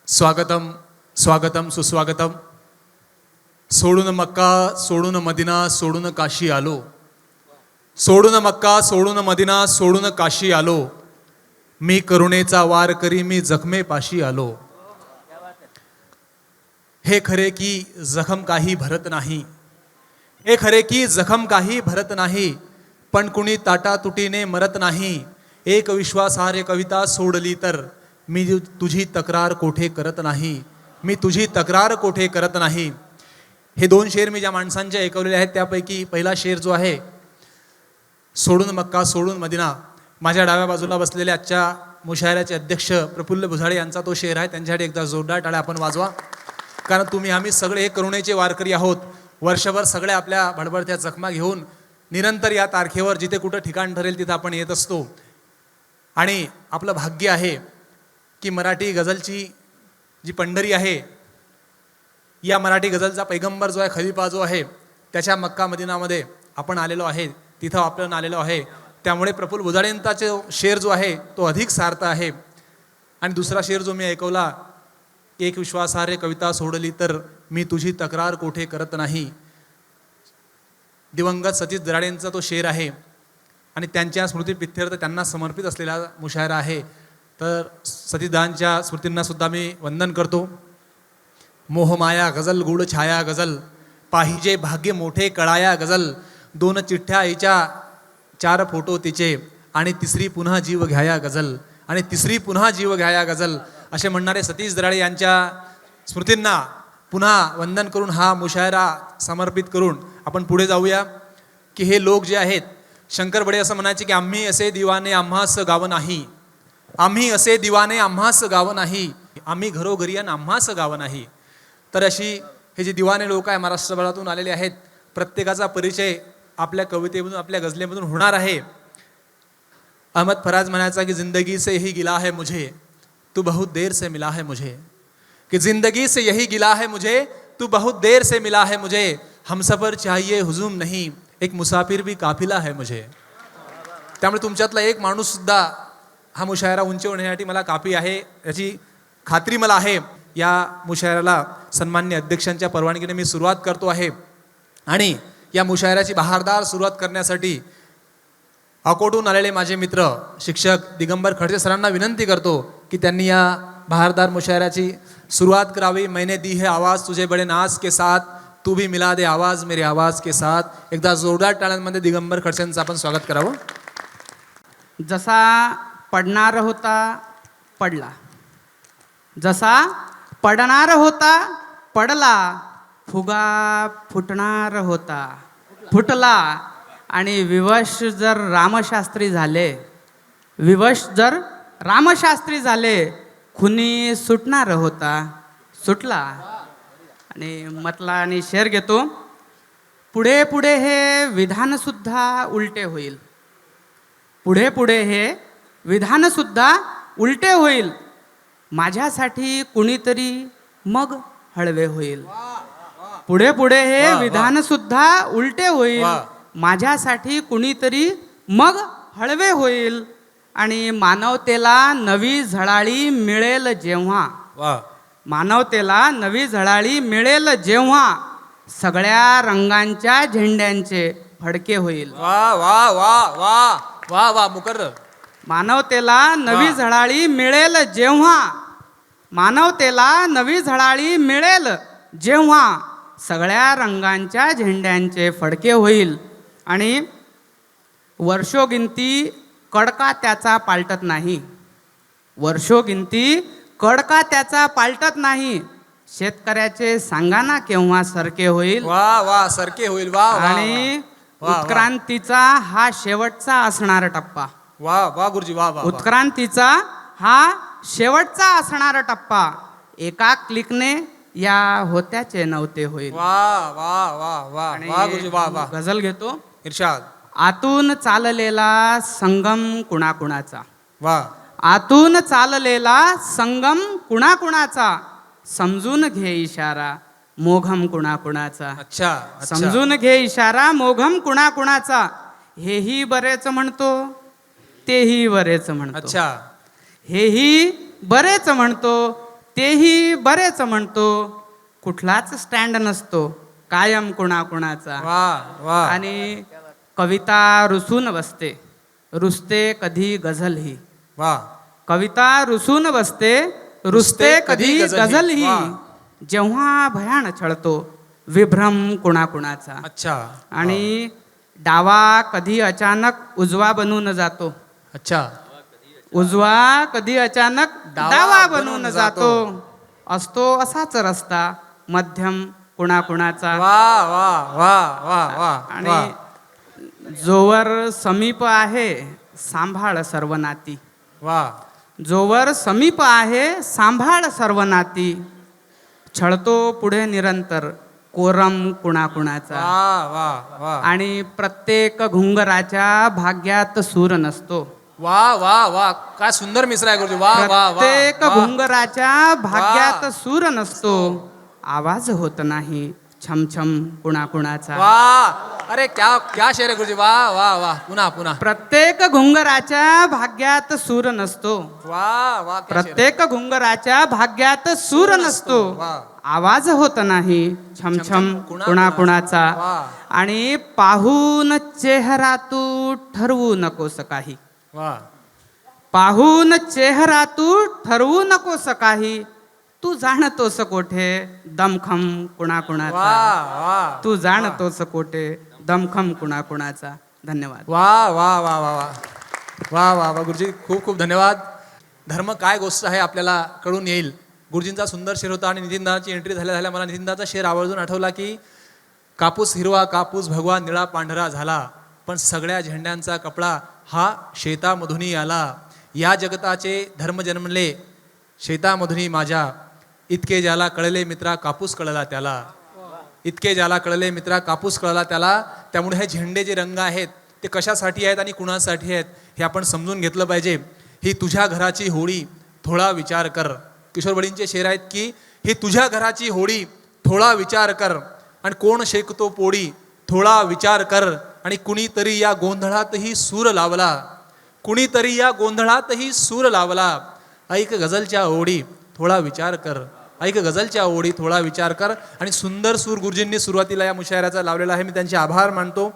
स्वागतम स्वागतम सुस्वागतम. सोडून मक्का सोडून मदिना सोडून काशी आलो. सोडून मक्का सोडून मदिना सोडून काशी आलो. मी करुणेचा वार करी मी जखमे पाशी आलो. हे खरे की जखम काही भरत नाही. हे खरे की जखम काही भरत नाही. पण कुणी ताटातुटीने मरत नाही. एक विश्वासार्ह कविता सोडली तर मी तुझी तक्रार कोठे करत नाही. मी तुझी तक्रार कोठे करत नाही. हे दोन शेर मी ज्या माणसांचे ऐकवलेले आहेत त्यापैकी पहिला शेर जो आहे सोडून मक्का सोडून मदिना, माझ्या डाव्या बाजूला बसलेले आजच्या मुशायऱ्याचे अध्यक्ष प्रफुल्ल भुजाळे यांचा तो शेर आहे. त्यांच्यासाठी एकदा जोरदार टाळ्या आपण वाजवा, कारण तुम्ही आम्ही सगळे करुणेचे वारकरी आहोत. वर्षभर सगळे आपल्या भडभडत्या जखमा घेऊन निरंतर या तारखेवर जिथे कुठं ठिकाण ठरेल तिथं आपण येत असतो. आणि आपलं भाग्य आहे की मराठी गझलची जी पंढरी आहे, या मराठी गझलचा पैगंबर जो आहे, खलिफा जो आहे, त्याच्या मक्का मदिनामध्ये आपण आलेलो आहे, तिथं आपण आलेलो आहे. त्यामुळे प्रफुल्ल भुजाळेंचाचे शेर जो आहे तो अधिक सार्थ आहे. आणि दुसरा शेर जो मी ऐकवला, एक विश्वासार्ह कविता सोडली तर मी तुझी तक्रार कोठे करत नाही, दिवंगत सतीश दराडेंचा तो शेर आहे. आणि त्यांच्या स्मृतीप्रित्यर्थ त्यांना समर्पित असलेला मुशायरा आहे. तर सतीशदांच्या स्मृतींना सुद्धा मी वंदन करतो. मोहमाया गझल गुळ छाया गझल, पाहिजे भाग्य मोठे कळाया गझल. दोन चिठ्ठ्या आईच्या चार फोटो तिचे, आणि तिसरी पुन्हा जीव घ्याया गझल, आणि तिसरी पुन्हा जीव घ्याया गझल. असे म्हणणारे सतीश दराडे यांच्या स्मृतींना पुन्हा वंदन करून हा मुशायरा समर्पित करून आपण पुढे जाऊया. की हे लोक जे आहेत, शंकर बडे असं म्हणायचे की आम्ही असे दिवाने आम्हास गाव नाही. आम्ही असे दिवाने आम्हास गाव नाही. आम्ही घरोघरी आणि आम्हास गाव नाही. तर अशी हे जे दिवाने लोक आहे महाराष्ट्रभरातून आलेले आहेत, प्रत्येकाचा परिचय आपल्या कवितेमधून आपल्या गझलेमधून होणार आहे. अहमद फराज म्हणायचा की जिंदगी से यही गिला है मुझे, तू बहुत देर से मिला है मुझे. कि जिंदगी से यही गिला है मुझे, तू बहुत देर से मिला है मुझे. हम सफर चाहिए हुजूम नहीं, एक मुसाफिर भी काफिला है मुझे. त्यामुळे तुमच्यातला एक माणूस सुद्धा हा मुशायरा उंचीवर नेण्यासाठी मला काफी आहे याची खात्री मला आहे. या मुशायराला सन्मान्य अध्यक्षांच्या परवानगीने मी सुरुवात करतो आहे. आणि या मुशायराची बहारदार सुरुवात करण्यासाठी अकोटून आलेले माझे मित्र शिक्षक दिगंबर खडसे सरांना विनंती करतो की त्यांनी या बहारदार मुशायराची सुरुवात करावी. मैंने दी है आवाज़ तुझे बड़े नाज के साथ, तू भी मिला दे आवाज़ मेरे आवाज़ के साथ. एकदा जोरदार टाळ्यांमध्ये दिगंबर खडसेंचं आपण स्वागत करावं. जसा पडणार होता पडला, जसा पडणार होता पडला, फुगा फुटणार होता फुटला. आणि विवश जर रामशास्त्री झाले, विवश जर रामशास्त्री झाले, खुनी सुटणार होता सुटला. आणि मतला आणि शेर घेतो. पुढे पुढे हे विधानसुद्धा उलटे होईल, पुढे पुढे हे विधानसुद्धा उलटे होईल. माझ्यासाठी कुणीतरी मग हळवे होईल. पुढे पुढे हे विधानसुद्धा उलटे होईल. माझ्यासाठी कुणीतरी मग हळवे होईल. आणि मानवतेला नवी झळाळी मिळेल जेव्हा, मानवतेला नवी झळाळी मिळेल जेव्हा, सगळ्या रंगांच्या झेंड्यांचे फडके होईल. वा वा वा वा वा वा मुकर्रर. मानवतेला नवी झळाळी मिळेल जेव्हा, मानवतेला नवी झळाळी मिळेल जेव्हा, सगळ्या रंगांच्या झेंड्यांचे फडके होईल. आणि वर्षोगिंती कडका त्याचा पालटत नाही, वर्षोगिंती कडका त्याचा पालटत नाही. शेतकऱ्याचे सांगाना केव्हा सरके होईल. वा वा सरके होईल. वा. आणि उत्क्रांतीचा हा शेवटचा असणारा टप्पा. वा वा गुरुजी वा वा. उत्क्रांतीचा हा शेवटचा असणारा टप्पा. एका क्लिकने या होत्याचे नव्हते होईल. वा वा वा वा वा गुरुजी वा वा. गझल घेतो. इर्शाद. आतून चाललेला संगम कुणाकुणाचा, वा. आतून चाललेला संगम कुणाकुणाचा, समजून घे इशारा मोघम कुणाकुणाचा. अच्छा. समजून घे इशारा मोघम कुणाकुणाचा. हेही बरेच म्हणतो तेही बरेच म्हणतो. अच्छा. हेही बरेच म्हणतो तेही बरेच म्हणतो, कुठलाच स्टँड नसतो कायम कुणाकुणाचा. वा वा आणि कविता रुसून बसते, रुसते कधी गझल ही. वा कविता रुसून बसते, रुसते कधी गझल ही. वा. जेव्हा भयान छळतो विभ्रम कुणाकुणाचा. अच्छा आणि डावा कधी अचानक उजवा बनून जातो, अच्छा उजवा कधी अचानक डावा बनून जातो. असतो असाच रस्ता मध्यम कुणाकुणाचा. वा वा वा वा वा आणि जोवर समीप आहे सांभाळ सर्व नाती. वा जोवर समीप आहे सांभाळ सर्व नाती. छळतो पुढे निरंतर कोरम कुणाकुणाचा. वा वा वा आणि प्रत्येक घुंगराच्या भाग्यात सूर नसतो. वा वा वा काय सुंदर मिसरा आहे गुरुजी. वा वा वा प्रत्येक वा. घुंगराच्या भाग्यात सूर नसतो. आवाज होत नाही छमछम कुणाकुणाचा. वा अरे क्या क्या शेर आहे गुरुजी. वा वा वा पुन्हा पुन्हा. प्रत्येक घुंगराच्या भाग्यात सूर नसतो. वा वा क्या शेर आहे. प्रत्येक घुंगराच्या भाग्यात सूर नसतो. वा आवाज होत नाही छमछम कुणाकुणाचा. वा आणि पाहून चेहरा तू ठरवू नकोस काही. वा पाहून चेहरा तू ठरवू नकोस काही. तू जाणतोस कोठे दमखम कुणाकुणाचा. वा वा तू जाणतोस कोठे दमखम कुणाकुणाचा. धन्यवाद. वा वा वा वा वा वा वा वा गुरुजी खूप खूप धन्यवाद. धर्म काय गोष्ट आहे आपल्याला कळून येईल. गुरुजींचा सुंदर शेर होता. आणि नितीनदाची एंट्री झाल्या झाल्या मला नितीनदाचा शेर आवर्जून आठवला की कापूस हिरवा कापूस भगवा निळा पांढरा झाला, पण सगळ्या झेंड्यांचा कपडा हा शेतामधूनही आला. या जगताचे धर्म जन्मले शेतामधूनही माझ्या. इतके ज्याला कळले मित्रा कापूस कळला त्याला. इतके ज्याला कळले मित्रा कापूस कळला त्याला. त्यामुळे हे झेंडे जे रंग आहेत ते कशासाठी आहेत आणि कुणासाठी आहेत हे आपण समजून घेतलं पाहिजे. ही तुझ्या घराची होळी थोडा विचार कर. किशोर वडींचे शेर आहेत की ही तुझ्या घराची होळी थोडा विचार कर. आणि कोण शेकतो पोळी थोडा विचार कर. आणि कुणीतरी या गोंधळातही सूर लावला. कुणीतरी या गोंधळातही सूर लावला. ऐक गझलच्या ओढी थोडा विचार कर. ऐक गझलच्या ओढी थोडा विचार कर. आणि सुंदर सूर गुरुजींनी सुरुवातीला या मुशायराचा लावलेला आहे. मी त्यांचे आभार मानतो.